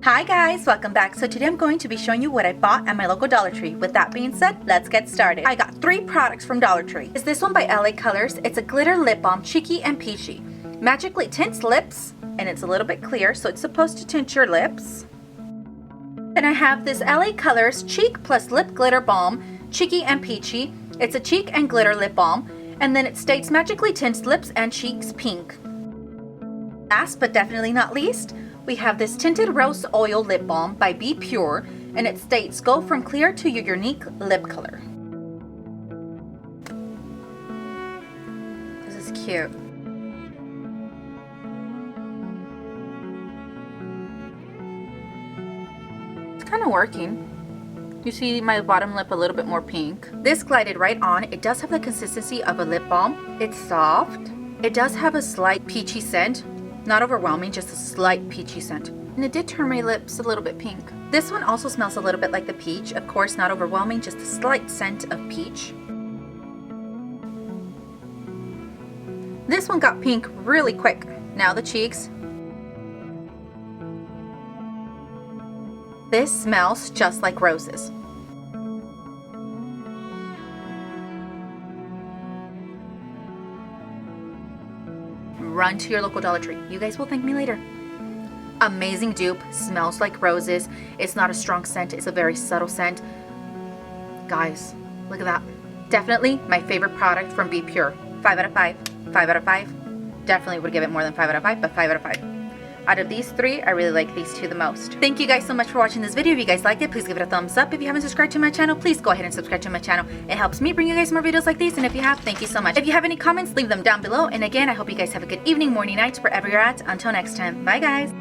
Hi guys, welcome back. So today I'm going to be showing you what I bought at my local Dollar Tree. With that being said, let's get started. I got 3 products from Dollar Tree. Is this one by LA Colors. It's a glitter lip balm, cheeky and peachy. Magically tints lips, and it's a little bit clear, so it's supposed to tint your lips. Then I have this LA Colors Cheek Plus Lip Glitter Balm, cheeky and peachy. It's a cheek and glitter lip balm, and then it states magically tints lips and cheeks pink. Last but definitely not least, we have this Tinted Rose Oil Lip Balm by Be Pure, and it states, go from clear to your unique lip color. This is cute. It's kind of working. You see my bottom lip a little bit more pink. This glided right on. It does have the consistency of a lip balm. It's soft. It does have a slight peachy scent. Not overwhelming, just a slight peachy scent. And it did turn my lips a little bit pink. This one also smells a little bit like the peach. Of course, not overwhelming, just a slight scent of peach. This one got pink really quick. Now the cheeks. This smells just like roses. Run to your local Dollar Tree. You guys will thank me later. Amazing dupe, smells like roses. It's not a strong scent, it's a very subtle scent. Guys, look at that. Definitely my favorite product from Be Pure. 5 out of 5. 5 out of 5. Definitely would give it more than 5 out of 5, but 5 out of 5. Out of these 3, I really like these 2 the most. Thank you guys so much for watching this video. If you guys liked it, please give it a thumbs up. If you haven't subscribed to my channel, please go ahead and subscribe to my channel. It helps me bring you guys more videos like these, and if you have, thank you so much. If you have any comments, leave them down below. And again, I hope you guys have a good evening, morning, night, wherever you're at. Until next time, bye guys.